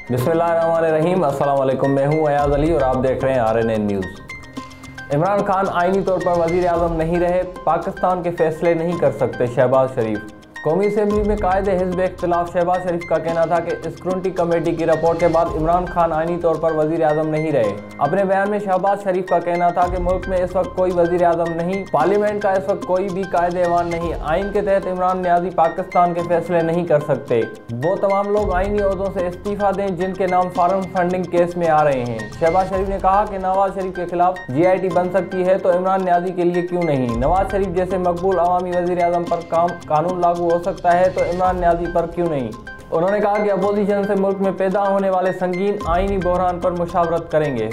बिस्मिल्लाहिर्रहमानिर्रहीम। अस्सलाम वालेकुम। मैं हूं अयाज अली और आप देख रहे हैं RNN न्यूज़। इमरान खान आईनी तौर पर वज़ीर आज़म नहीं रहे, पाकिस्तान के फैसले नहीं कर सकते शहबाज शरीफ। कौमी असम्बली में कायदे हिज़्ब इख्तिलाफ शहबाज शरीफ का कहना था कि स्क्रूटनी कमेटी की रिपोर्ट के बाद इमरान खान आईनी तौर पर वज़ीर आज़म नहीं रहे। अपने बयान में शहबाज शरीफ का कहना था कि मुल्क में इस वक्त कोई वज़ीर आज़म नहीं, पार्लियामेंट का इस वक्त कोई भी कायदे ऐवान नहीं, आइन के तहत इमरान न्याजी पाकिस्तान के फैसले नहीं कर सकते। वो तमाम लोग आइनी ओहदों से इस्तीफा दें जिनके नाम फॉरेन फंडिंग केस में आ रहे हैं। शहबाज शरीफ ने कहा कि नवाज शरीफ के खिलाफ GIT बन सकती है तो इमरान न्याजी के लिए क्यों नहीं। नवाज शरीफ जैसे मकबूल अवामी वज़ीर आज़म पर कानून लागू हो सकता है तो इमरान न्याजी पर क्यों नहीं। उन्होंने कहा कि अपोजिशन से मुल्क में पैदा होने वाले संगीन आइनी बहरान पर मुशावरत करेंगे।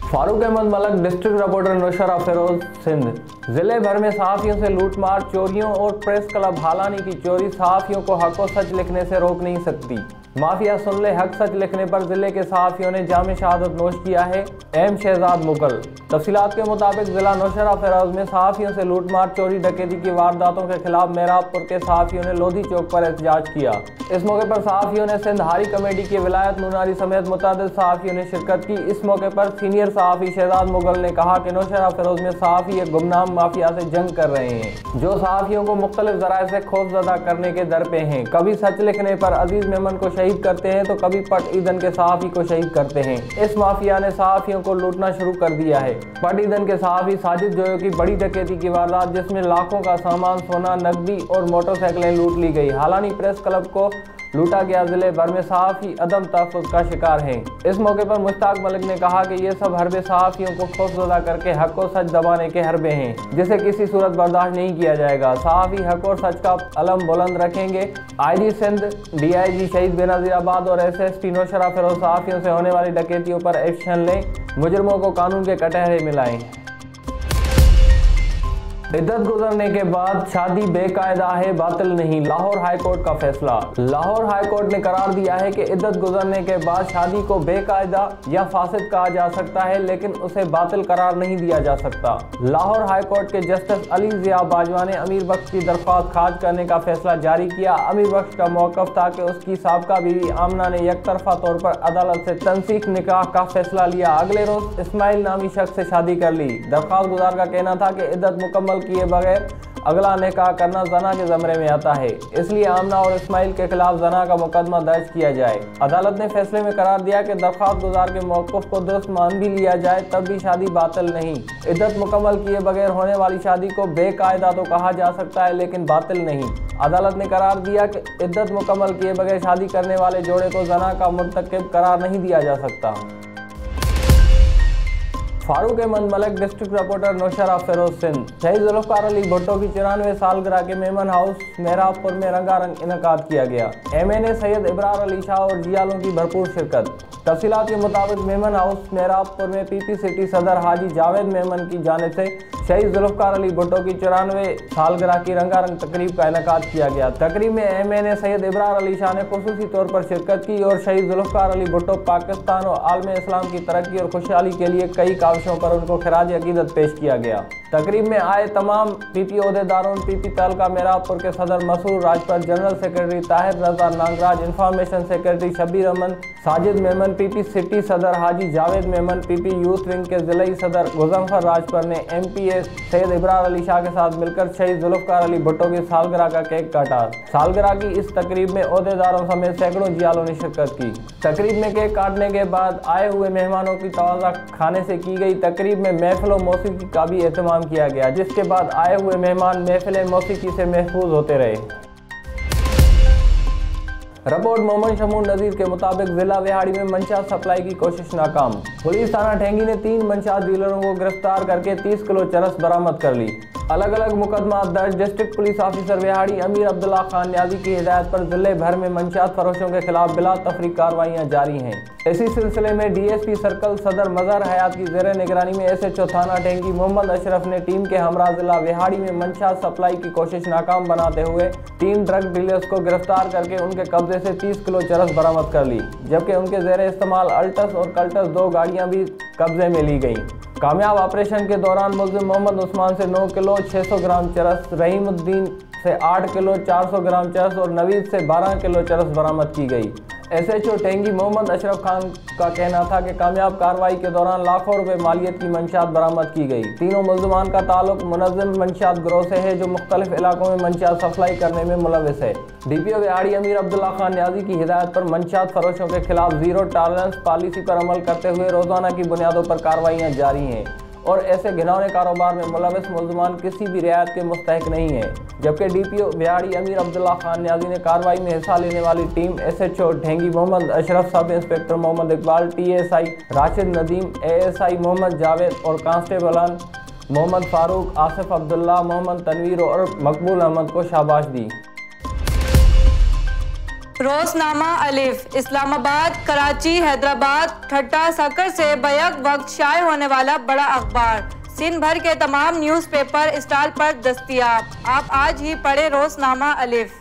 Farooq Ahmed Malak district reporter Naushahro Feroze Sindh. जिले भर में सहाफ़ियों से लूटमार, चोरियों और प्रेस क्लब हालानी की चोरी सहाफ़ियों को हक व सच लिखने से रोक नहीं सकती। माफिया सुन ले हक सच लिखने पर जिले के सहाफ़ियों ने जाम शहादत नोश किया है। अहम शहजाद मुगल। तफसीलात के मुताबिक जिला नौशरा फिरोज में सहाफ़ियों से लूटमार, चोरी डकैती की वारदातों के खिलाफ मेहराबपुर के सहाफ़ियों ने लोधी चौक पर एहतजाज किया। इस मौके पर सहाफ़ियों ने सिंध हारी कमेटी के विलायत नूनारी समेत मुतअद्दिद सहाफ़ियों ने शिरकत की। इस मौके पर सीनियर सहाफ़ी शहजाद मुगल ने कहा कि नौशरा फिरोज में सहाफ़ी एक गुमनाम माफिया से जंग कर रहे हैं जो सहाफ़ियों को मुख्तलिफ ज़राए से खौफज़दा करने के दर पे हैं। कभी सच लिखने पर अजीज मेमन को शहीद करते हैं तो कभी पट ईदन के सहाफ़ी को शहीद करते हैं। इस माफिया ने सहाफ़ियों को लूटना शुरू कर दिया है। पट ईदन के सहाफ़ी साजिद जोयो की बड़ी डकैती की वारदात जिसमें लाखों का सामान, सोना, नकदी और मोटरसाइकिलें लूट ली गई। हालानी प्रेस क्लब को लूटा गया। जिले भर में सहाफ़ी अदम तहफ़्फ़ुज़ का शिकार हैं। इस मौके पर मुश्ताक मलिक ने कहा कि ये सब हरबे सहाफ़ियों को खौफज़दा करके हक और सच दबाने के हरबे हैं जिसे किसी सूरत बर्दाश्त नहीं किया जाएगा। सहाफ़ी हक और सच का अलम बुलंद रखेंगे। IG सिंध, DIG शहीद बेनज़ीराबाद और SSP नौशरा फिरोज सहाफ़ियों से होने वाली डकैतियों पर एक्शन लें, मुजरिमों को कानून के कटहरे मिलाएं। इद्दत गुजरने के बाद शादी बेकायदा है, बातिल नहीं, लाहौर हाई कोर्ट का फैसला। लाहौर हाई कोर्ट ने करार दिया है कि इद्दत गुजरने के बाद शादी को बेकायदा या फासिद कहा जा सकता है लेकिन उसे बातिल करार नहीं दिया जा सकता। लाहौर हाई कोर्ट के जस्टिस अली ज़िया बाजवा ने अमीर बख्श की दरख्वास्त खारिज करने का फैसला जारी किया। अमीर बख्श का मौक़िफ़ था कि उसकी साबका बीवी आमना ने यकतरफा तौर पर अदालत से तनसीख निकाह का फैसला लिया। अगले रोज इस्माइल नामी शख्स से शादी कर ली। दरख्वास्त गुजार का कहना था कि इद्दत मुकम्मल किए बगैर अगला निकाह करना जना के ज़मरे में आता है, इसलिए आमना और इस्माइल के खिलाफ जना का मुकदमा दर्ज किया जाए। अदालत ने फैसले में करार दिया कि दरख्वास्त गुजार के मौक़िफ़ को दुरुस्त मान भी लिया जाए तब भी शादी बातिल नहीं। इद्दत मुकम्मल किए बगैर होने वाली शादी को बेकायदा तो कहा जा सकता है लेकिन बातिल नहीं। अदालत ने करार दिया कि इद्दत मुकम्मल किए बगैर शादी करने वाले जोड़े को जना का मुर्तकिब करार नहीं दिया जा सकता। Farooq Ahmed Malak district reporter Naushahro Feroze Sindh. शहीद जुल्फ़िकार अली भुट्टो की 94 सालगिरह के मेमन हाउस मेहराबपुर में रंगारंग इनकाद किया गया। MNA सैयद इब्रार अली शाह और जियालों की भरपूर शिरकत। तफसीलात के मुताबिक मेमन हाउस मेहराबपुर में PP सिटी सदर हाजी जावेद मेमन की जानिब से शहीद जुल्फ़िकार अली भुट्टो की 94 सालगिरह की रंगारंग तकरीब का इनकाद किया गया। तकरीब में MNA सैयद इब्रार अली शाह ने खुसूसी तौर पर शिरकत की और शहीद जुल्फ़िकार अली भुट्टो पाकिस्तान और आलम इस्लाम की तरक्की और खुशहाली के लिए कई काविशों पर उनको खराज अकीदत पेश किया गया। तकरीब में आए तमाम PP ओहदेदारों, PP तलका मेहराबपुर के सदर Masroor Rajpar, general secretary Tahir Raza Nagraj, information secretary Shabbir Aman, Sajid Memon, PP city सदर Haji Javed Memon, PP youth wing के जिलाई सदर गुजंफर राजपर ने MPA सैयद इब्रार अली शाह के साथ मिलकर शहीद जुल्फ़िकार अली भुट्टो की सालगिरह का केक काटा। सालगिरह की इस तकरीब में ओहदेदारों समेत सैकड़ों जियालों ने शिरकत की। तकरीब में केक काटने के बाद आए हुए मेहमानों की तवाज़ा खाने से की गई। तकरीब में महफिल व मौसीकी का भी एहतमाम किया गया जिसके बाद आए हुए मेहमान महफिल मौसीकी से महफूज होते रहे। रिपोर्ट मोहम्मद शमून नज़ीर के मुताबिक जिला विहाड़ी में मंशात सप्लाई की कोशिश नाकाम। पुलिस थाना ठेंगी ने 3 मंशात डीलरों को गिरफ्तार करके 30 किलो चरस बरामद कर ली। अलग अलग मुकदमा दर्ज। डिस्ट्रिक्ट पुलिस ऑफिसर विहाड़ी अमीर अब्दुल्ला खान न्याजी की हिदायत पर जिले भर में मंशात फरोशों के खिलाफ बिला तफरीक कार्रवाइयाँ जारी हैं। इसी सिलसिले में DSP सर्कल सदर मज़हर हयात की ज़ेर निगरानी में SHO थाना ठेंगी मोहम्मद अशरफ ने टीम के हमरा जिला विहाड़ी में मंशात सप्लाई की कोशिश नाकाम बनाते हुए 3 ड्रग डीलर्स को गिरफ्तार करके उनके कब्जे से 30 किलो चरस बरामद कर ली, जबकि उनके ज़ेर इस्तेमाल अल्टस और कल्टस 2 गाड़ियाँ भी कब्जे में ली गईं। कामयाब ऑपरेशन के दौरान मुल्ज़िम मोहम्मद उस्मान से 9 किलो 600 ग्राम चरस, रहीमुद्दीन से 8 किलो 400 ग्राम चरस और नवीद से 12 किलो चरस बरामद की गई। SHO टेंगी मोहम्मद अशरफ खान का कहना था कि कामयाब कार्रवाई के दौरान लाखों रुपए मालियत की मंशियात बरामद की गई। तीनों मुल्ज़मान का ताल्लुक मुनज़्ज़म मंशियात गिरोह से है जो मुख्तलिफ इलाकों में मंशियात सप्लाई करने में मुलव्विस है। DPO व्याड़ी अमीर अब्दुल्ला खान न्याजी की हिदायत पर मंशियात फरोशों के खिलाफ ज़ीरो टॉलरेंस पॉलिसी पर अमल करते हुए रोज़ाना की बुनियादों पर कार्रवाइयाँ जारी हैं और ऐसे घिनौने कारोबार में मुलव्विस मुल्ज़मान किसी भी रियायत के मुस्तहिक नहीं है। जबकि DPO व्याड़ी अमीर अब्दुल्ला खान न्याजी ने कार्रवाई में हिस्सा लेने वाली team SHO Dhengi Mohammad Ashraf, sub inspector Mohammad Iqbal, TSI Rashid Nadeem, ASI Mohammad Javed और कांस्टेबलान मोहम्मद फारूक, आसिफ अब्दुल्ला, मोहम्मद तनवीर और मकबूल अहमद को शाबाश दी। रोज़नामा अलिफ इस्लामाबाद, कराची, हैदराबाद, ठट्टा, सकर से बैक वक्त शाये होने वाला बड़ा अखबार सिंध भर के तमाम न्यूज़पेपर स्टॉल पर दस्तयाब। आप आज ही पढ़े रोज़नामा अलिफ।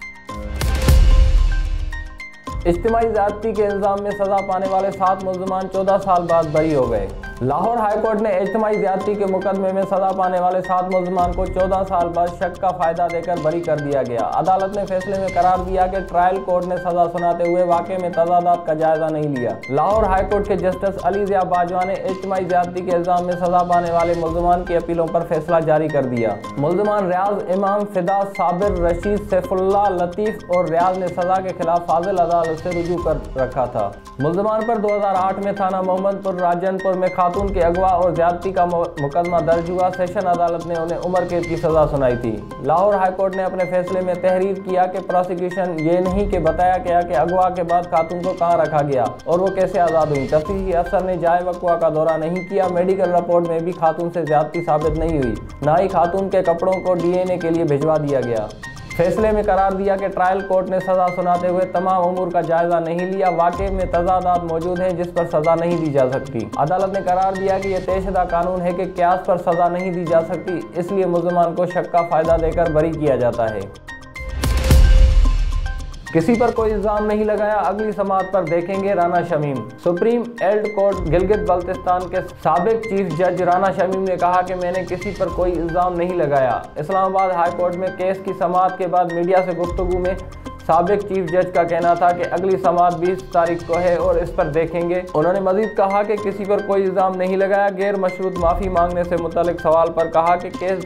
इज्तिमाई ज़्यादती के इल्ज़ाम में सज़ा पाने वाले 7 मुल्ज़मान 14 साल बाद बरी हो गए। लाहौर हाई कोर्ट ने इज्तिमाई ज़्यादती के मुकदमे में सज़ा पाने वाले 7 मुल्ज़मान को 14 साल बाद शक का फ़ायदा देकर बरी कर दिया गया। अदालत ने फैसले में करार दिया कि ट्रायल कोर्ट ने सज़ा सुनाते हुए वाक़े में तज़ादात का जायज़ा नहीं लिया। लाहौर हाई कोर्ट के जस्टिस अली ज़िया बाजवा ने इज्तिमाई ज़्यादती के इल्ज़ाम में सज़ा पाने वाले मुल्ज़मान की अपीलों पर फैसला जारी कर दिया। मुल्ज़मान रियाज इमाम, फिदा, साबिर, रशीद, सैफुल्लाह, लतीफ़ और रियाज ने सज़ा के खिलाफ फाजिल अदालत से रुजू कर रखा था। मुल्ज़मान पर 2008 में थाना मोहम्मदपुर राजनपुर में खातून के अगवा और ज्यादती का मुकदमा दर्ज हुआ। सेशन अदालत ने उन्हें उम्र कैद की सजा सुनाई थी। लाहौर हाई कोर्ट ने अपने फैसले में तहरीर किया कि प्रोसिक्यूशन ये नहीं कि बताया गया कि अगवा के बाद खातून को कहाँ रखा गया और वो कैसे आज़ाद हुई। तफ्तीशी अफसर ने जाए वक़्वा का दौरा नहीं किया। मेडिकल रिपोर्ट में भी खातून से ज्यादती साबित नहीं हुई। ना ही खातून के कपड़ों को DNA के लिए भिजवा दिया गया। फैसले में करार दिया कि ट्रायल कोर्ट ने सज़ा सुनाते हुए तमाम उमूर का जायज़ा नहीं लिया। वाक़े में तज़ादात मौजूद हैं जिस पर सज़ा नहीं दी जा सकती। अदालत ने करार दिया कि यह तयशुदा कानून है कि क़यास पर सज़ा नहीं दी जा सकती, इसलिए मुल्ज़मान को शक का फ़ायदा देकर बरी किया जाता है। किसी पर कोई इल्ज़ाम नहीं लगाया, अगली समाअत पर देखेंगे Rana Shamim. Supreme appellate court Gilgit Baltistan के साबिक चीफ जज राना शमीम ने कहा कि मैंने किसी पर कोई इल्ज़ाम नहीं लगाया। इस्लामाबाद हाई कोर्ट में केस की समाअत के बाद मीडिया से गुफ्तगू में साबिक चीफ जज का कहना था कि अगली समाअत 20 तारीख को है और इस पर देखेंगे। उन्होंने मजीद कहा कि किसी पर कोई इल्ज़ाम नहीं लगाया। गैर मशरूत माफ़ी मांगने से मुतल्लिक सवाल पर कहा कि केस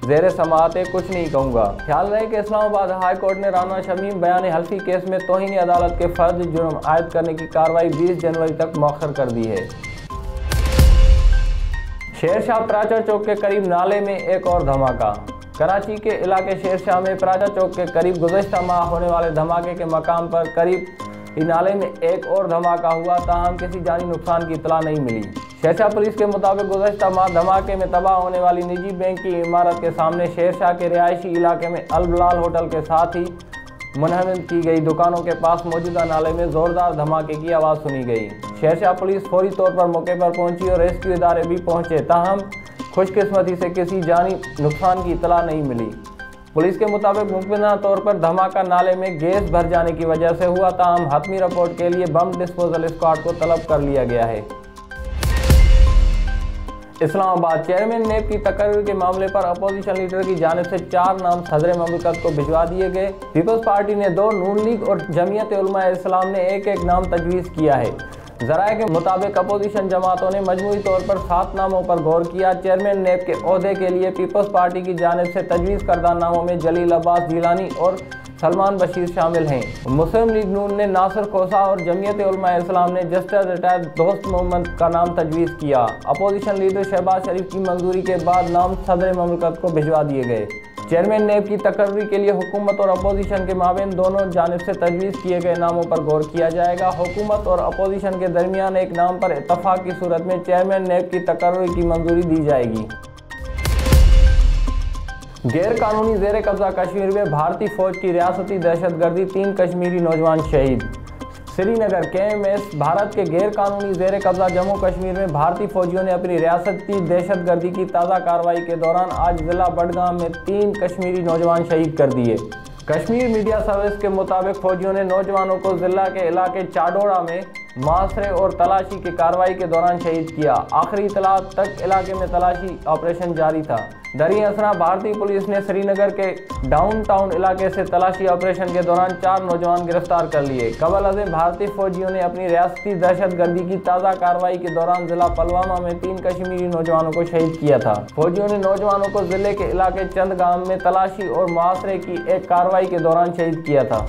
ज़ेर समाअत कुछ नहीं कहूँगा। ख्याल रहे कि इस्लामाबाद हाई कोर्ट ने राना शमीम बयान हल्फी केस में तौहीन अदालत के फर्ज जुर्म आयद करने की कार्रवाई 20 जनवरी तक मौखर कर दी है। शेरशाह प्राचा चौक के करीब नाले में एक और धमाका। कराची के इलाके शेरशाह में प्राचा चौक के करीब गुज़श्ता माह होने वाले धमाके के मकाम पर करीब नाले में एक और धमाका हुआ, ताहम किसी जानी नुकसान की इतला नहीं मिली। शेरशाह पुलिस के मुताबिक गुज़श्ता माह धमाके में तबाह होने वाली निजी बैंक की इमारत के सामने शेरशाह के रिहायशी इलाके में अल बिलाल होटल के साथ ही मुनहमिद की गई दुकानों के पास मौजूदा नाले में ज़ोरदार धमाके की आवाज़ सुनी गई। शेरशाह पुलिस फौरी तौर पर मौके पर पहुंची और रेस्क्यू इदारे भी पहुंचे, ताहम खुशकिस्मती से किसी जानी नुकसान की इतला नहीं मिली। पुलिस के मुताबिक मुमकिना तौर पर धमाका नाले में गैस भर जाने की वजह से हुआ, ताहम हतमी रिपोर्ट के लिए बम डिस्पोजल स्क्वाड को तलब कर लिया गया है। इस्लामाबाद चेयरमैन नेब की तकरीर के मामले पर अपोजिशन लीडर की जानिब से 4 नाम सदर ममलकत को भिजवा दिए गए। पीपल्स पार्टी ने 2, नून लीग और जमीयत उलमा इस्लाम ने एक नाम तजवीज़ किया है। ज़राए के मुताबिक अपोजिशन जमातों ने मजमूई तौर पर 7 नामों पर गौर किया। चेयरमैन नेब के ओहदे के लिए पीपल्स पार्टी की जानिब से तजवीज़ करदा नामों में जलील अब्बास जिलानी और सलमान बशीर शामिल हैं। मुस्लिम लीग नून ने नासिर खोसा और जमीयत उलमा इस्लाम ने जस्टिस रिटायर्ड दोस्त मोहम्मद का नाम तजवीज़ किया। अपोजिशन लीडर शहबाज शरीफ की मंजूरी के बाद नाम सदर ममलकत को भिजवा दिए गए। चेयरमैन नेब की तकर्री के लिए हुकूमत और अपोजिशन के माबेन दोनों जानिब से तजवीज़ किए गए नामों पर गौर किया जाएगा। हुकूमत और अपोजिशन के दरमियान एक नाम पर इत्तफाक की सूरत में चेयरमैन नेब की तकर्री की मंजूरी दी जाएगी। गैर कानूनी ज़ेर कब्ज़ा कश्मीर में भारतीय फ़ौज की रियासती दहशतगर्दी, 3 कश्मीरी नौजवान शहीद। श्रीनगर KMS भारत के गैर कानूनी ज़ेर कब्ज़ा जम्मू कश्मीर में भारतीय फौजियों ने अपनी रियासती दहशतगर्दी की ताज़ा कार्रवाई के दौरान आज ज़िला बडगाम में 3 कश्मीरी नौजवान शहीद कर दिए। कश्मीर मीडिया सर्विस के मुताबिक फौजियों ने नौजवानों को ज़िला के इलाके चाडोड़ा में मुआसरे और तलाशी की कार्रवाई के दौरान शहीद किया। आखिरी इतला तक इलाके में तलाशी ऑपरेशन जारी था। दरी असरा भारतीय पुलिस ने श्रीनगर के डाउनटाउन इलाके से तलाशी ऑपरेशन के दौरान 4 नौजवान गिरफ्तार कर लिए। कबल अज़ीम भारतीय फौजियों ने अपनी रियासती दहशतगर्दी की ताज़ा कार्रवाई के दौरान जिला पुलवामा में 3 कश्मीरी नौजवानों को शहीद किया था। फौजियों ने नौजवानों को जिले के इलाके चंदगाम में तलाशी और मुआसरे की एक कार्रवाई के दौरान शहीद किया था।